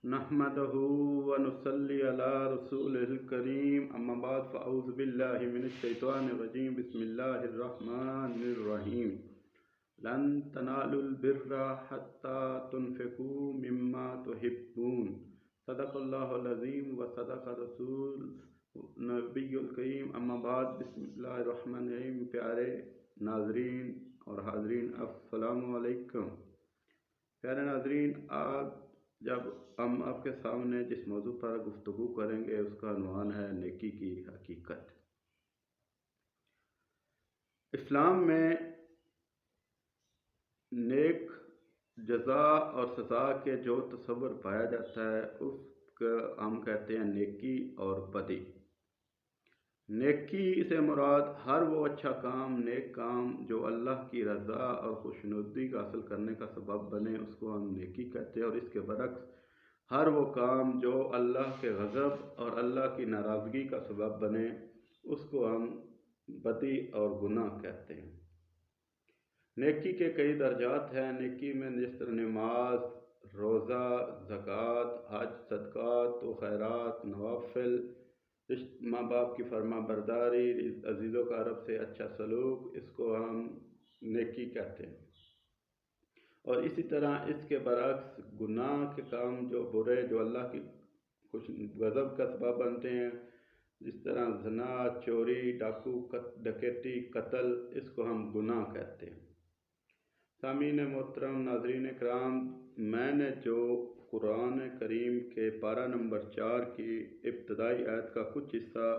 نحمده ونصلي على رسوله الكريم اما بعد فاعوذ بالله من الشيطان الرجيم بسم الله الرحمن الرحيم لن تنالوا البر حتى تنفقوا مما تحبون صدق الله العظيم وصدق رسول نبی الکریم اما بعد بسم اللہ الرحمن الرحیم۔ پیارے ناظرین اور حاضرین السلام علیکم۔ پیارے ناظرین، آج جب ہم آپ کے سامنے جس موضوع پر گفتگو کریں گے اس کا عنوان ہے نیکی کی حقیقت۔ اسلام میں نیک جزا اور سزا کے جو تصور پایا جاتا ہے اس کا ہم کہتے ہیں نیکی اور بدی۔ نیکی سے مراد ہر وہ اچھا کام، نیک کام جو اللہ کی رضا اور خوشنودی کا حاصل کرنے کا سبب بنے، اس کو ہم نیکی کہتے ہیں، اور اس کے برعکس ہر وہ کام جو اللہ کے غضب اور اللہ کی ناراضگی کا سبب بنے اس کو ہم بدی اور گناہ کہتے ہیں۔ نیکی کے کئی درجات ہیں۔ نیکی میں جس طرح نماز، روزہ، زکوٰۃ، حج، صدقات و خیرات، نوافل، ماں باپ کی فرما برداری، عزیز و اقارب سے اچھا سلوک، اس کو ہم نیکی کہتے ہیں۔ اور اسی طرح اس کے برعکس گناہ کے کام جو برے، جو اللہ کی غضب کا سبب بنتے ہیں، جس طرح زنا، چوری، ڈاکو، ڈکیتی، قتل، اس کو ہم گناہ کہتے ہیں۔ سامعین محترم، ناظرین کرام، میں نے جو قرآن کریم کے پارہ نمبر 4 کی ابتدائی آیت کا کچھ حصہ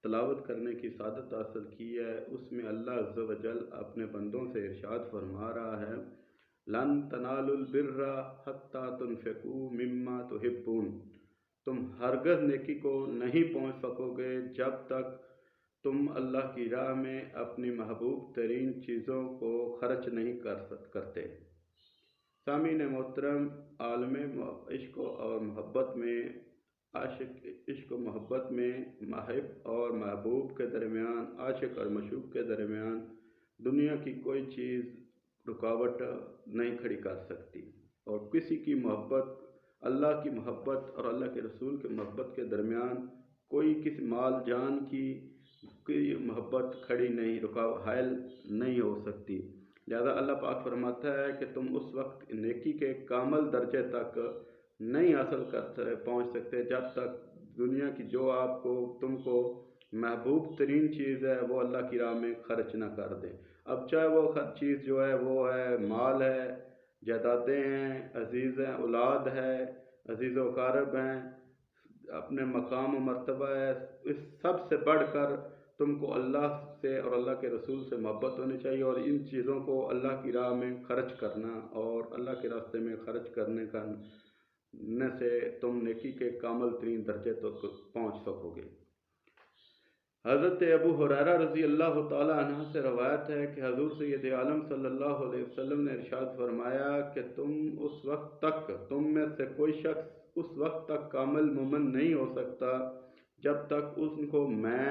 تلاوت کرنے کی سعادت حاصل کی ہے، اس میں اللہ عز و جل اپنے بندوں سے ارشاد فرما رہا ہے، لن تنالوا البر حتی تنفقوا مما تحبون، تم ہرگز نیکی کو نہیں پہنچ سکو گے جب تک تم اللہ کی راہ میں اپنی محبوب ترین چیزوں کو خرچ نہیں کرتے۔ سامعین محترم، عالم عشق اور محبت میں عشق و محبت میں محب اور محبوب کے درمیان، عاشق اور مشوق کے درمیان دنیا کی کوئی چیز رکاوٹ نہیں کھڑی کر سکتی، اور کسی کی محبت، اللہ کی محبت اور اللہ کے رسول کے محبت کے درمیان کوئی کسی مال جان کی محبت کھڑی نہیں، حائل نہیں ہو سکتی۔ لہذا اللہ پاک فرماتا ہے کہ تم اس وقت نیکی کے کامل درجے تک نہیں حاصل پہنچ سکتے جب تک دنیا کی جو تم کو محبوب ترین چیز ہے وہ اللہ کی راہ میں خرچ نہ کر دے۔ اب چاہے وہ چیز جو ہے وہ ہے مال ہے، جائیدادیں ہیں، عزیز ہیں، اولاد ہے، عزیز و اقارب ہیں، اپنے مقام و مرتبہ ہے، اس سب سے بڑھ کر تم کو اللہ سے اور اللہ کے رسول سے محبت ہونی چاہیے، اور ان چیزوں کو اللہ کی راہ میں خرچ کرنا اور اللہ کے راستے میں خرچ کرنے سے تم نیکی کے کامل ترین درجے تک پہنچ سکو گے۔ حضرت ابو ہریرہ رضی اللہ تعالیٰ عنہ سے روایت ہے کہ حضور سید عالم صلی اللہ علیہ وسلم نے ارشاد فرمایا کہ تم میں سے کوئی شخص اس وقت تک کامل مومن نہیں ہو سکتا جب تک اس کو میں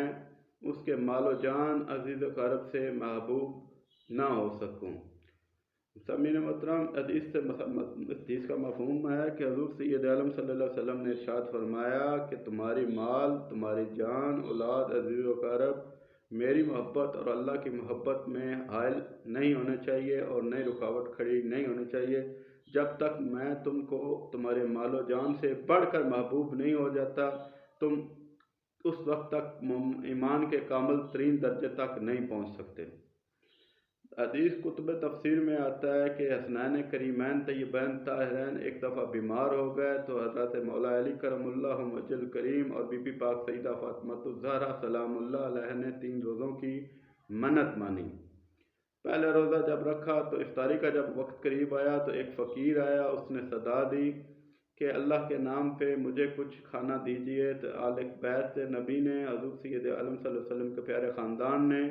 اس کے مال و جان، عزیز و اقارب سے محبوب نہ ہو سکوں۔ سامعین محترم، حدیث کا مفہوم ہے کہ حضور سید عالم صلی اللہ علیہ وسلم نے ارشاد فرمایا کہ تمہاری مال، تمہاری جان، اولاد، عزیز و اقارب میری محبت اور اللہ کی محبت میں حائل نہیں ہونے چاہیے اور نئی رکاوٹ کھڑی نہیں ہونی چاہیے جب تک میں تم کو تمہارے مال و جان سے بڑھ کر محبوب نہیں ہو جاتا، تم اس وقت تک ایمان کے کامل ترین درجے تک نہیں پہنچ سکتے۔ حدیث کتب تفسیر میں آتا ہے کہ حسنین کریمین طیبین طاہرین ایک دفعہ بیمار ہو گئے تو حضرت مولا علی کرم اللہ وجل کریم اور بی بی پاک سیدہ فاطمہ الزہرا سلام اللہ علیہ نے 3 روزوں کی منت مانی۔ پہلے روزہ جب رکھا تو افطاری کا جب وقت قریب آیا تو ایک فقیر آیا، اس نے صدا دی کہ اللہ کے نام پہ مجھے کچھ کھانا دیجئے۔ تو آل بیت نبی نے، حضور سید عالم صلی اللہ علیہ وسلم کے پیارے خاندان نے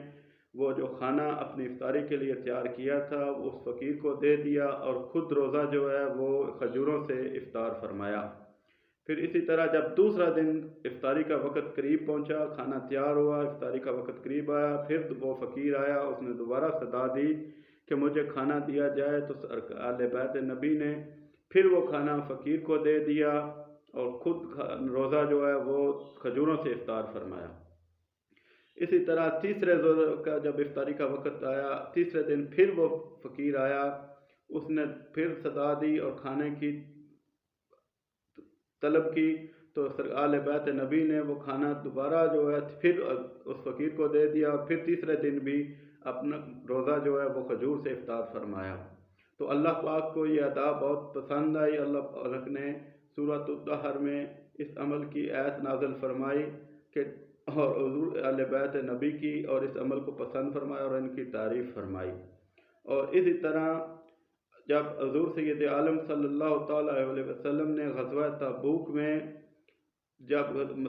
وہ جو کھانا اپنی افطاری کے لیے تیار کیا تھا اس فقیر کو دے دیا، اور خود روزہ جو ہے وہ کھجوروں سے افطار فرمایا۔ پھر اسی طرح جب دوسرا دن افطاری کا وقت قریب پہنچا، کھانا تیار ہوا، افطاری کا وقت قریب آیا، پھر وہ فقیر آیا، اس نے دوبارہ صدا دی کہ مجھے کھانا دیا جائے۔ تو آل بیت نبی نے پھر وہ کھانا فقیر کو دے دیا اور خود روزہ جو ہے وہ کھجوروں سے افطار فرمایا۔ اسی طرح تیسرے روزے کا جب افطاری کا وقت آیا، تیسرے دن پھر وہ فقیر آیا، اس نے پھر صدا دی اور کھانے کی طلب کی، تو آل بیت نبی نے وہ کھانا دوبارہ جو ہے پھر اس فقیر کو دے دیا، اور پھر تیسرے دن بھی اپنا روزہ جو ہے وہ کھجور سے افطار فرمایا۔ تو اللہ پاک کو یہ ادا بہت پسند آئی۔ اللہ پاک نے سورۃ الطحر میں اس عمل کی آیت نازل فرمائی کہ اور حضور اہل بیت نبی کی اور اس عمل کو پسند فرمایا اور ان کی تعریف فرمائی۔ اور اسی طرح جب حضور سید عالم صلی اللہ تعالیٰ علیہ وسلم نے غزوہ تبوک میں جب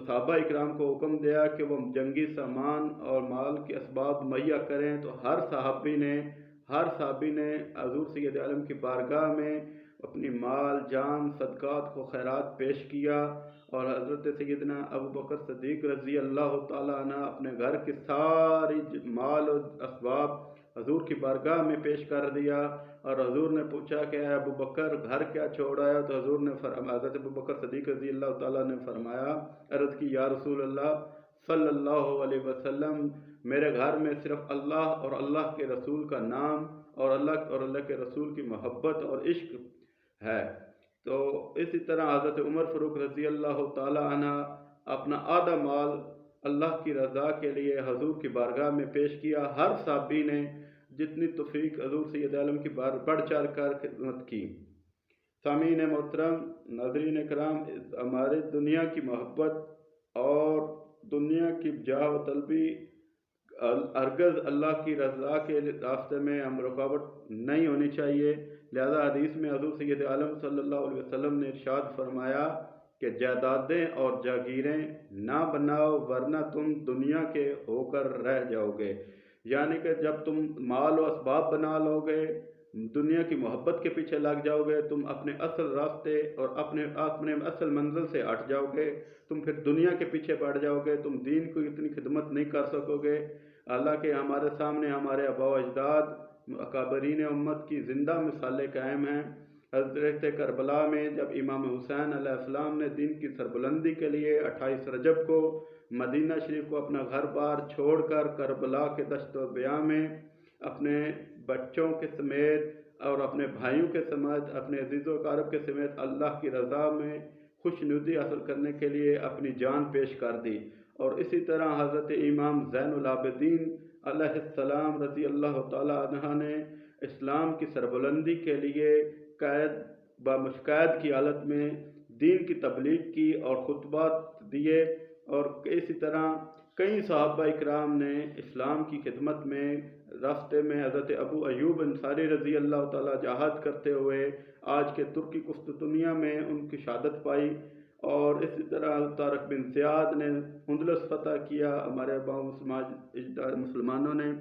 صحابہ اکرام کو حکم دیا کہ وہ جنگی سامان اور مال کے اسباب مہیا کریں، تو ہر صحابی نے حضور سید عالم کی بارگاہ میں اپنی مال جان صدقات کو خیرات پیش کیا، اور حضرت سیدنا ابو بکر صدیق رضی اللہ تعالیٰ عنہ اپنے گھر کی ساری مال و اسباب حضور کی بارگاہ میں پیش کر دیا، اور حضور نے پوچھا کہ اے ابو بکر گھر کیا چھوڑ آیا؟ تو حضور نے حضرت ابو بکر صدیق رضی اللہ تعالیٰ نے فرمایا، عرض کی یا رسول اللہ صلی اللہ علیہ وسلم، میرے گھر میں صرف اللہ اور اللہ کے رسول کا نام اور اللہ کے رسول کی محبت اور عشق ہے۔ تو اسی طرح حضرت عمر فاروق رضی اللہ تعالیٰ عنہ اپنا آدھا مال اللہ کی رضا کے لیے حضور کی بارگاہ میں پیش کیا۔ ہر صحابی نے جتنی توفیق حضور سید عالم کی بڑھ چڑھ کر خدمت کی۔ سامعین محترم، ناظرین کرام، ہمارے دنیا کی محبت اور دنیا کی جاہ و طلبی ہرگز اللہ کی رضا کے راستے میں ہم رکاوٹ نہیں ہونی چاہیے۔ لہذا حدیث میں حضور سید عالم صلی اللہ علیہ وسلم نے ارشاد فرمایا کہ جائیدادیں اور جاگیریں نہ بناؤ ورنہ تم دنیا کے ہو کر رہ جاؤ گے، یعنی کہ جب تم مال و اسباب بنا لو گے، دنیا کی محبت کے پیچھے لگ جاؤ گے، تم اپنے اصل راستے اور اپنے اصل منزل سے ہٹ جاؤ گے، تم پھر دنیا کے پیچھے پڑ جاؤ گے، تم دین کو اتنی خدمت نہیں کر سکو گے۔ حالانکہ ہمارے سامنے ہمارے آباء و اجداد اکابرین امت کی زندہ مثالیں قائم ہیں۔ حضرت کربلا میں جب امام حسین علیہ السلام نے دین کی سربلندی کے لیے 28 رجب کو مدینہ شریف کو اپنا گھر بار چھوڑ کر کربلا کے دشت و بیاں میں اپنے بچوں کے سمیت اور اپنے بھائیوں کے سمیت اپنے عزیز و اقارب کے سمیت اللہ کی رضا میں خوشنودی حاصل کرنے کے لیے اپنی جان پیش کر دی، اور اسی طرح حضرت امام زین العابدین علیہ السلام رضی اللہ تعالیٰ عنہ نے اسلام کی سربلندی کے لیے قید کی حالت میں دین کی تبلیغ کی اور خطبات دیے، اور اسی طرح کئی صحابہ اکرام نے اسلام کی خدمت میں راستے میں حضرت ابو ایوب انصاری رضی اللہ تعالیٰ جہاد کرتے ہوئے آج کے ترکی قسطنطنیہ میں ان کی شہادت پائی، اور اسی طرح طارق بن زیاد نے اندلس فتح کیا۔ ہمارے مسلمانوں نے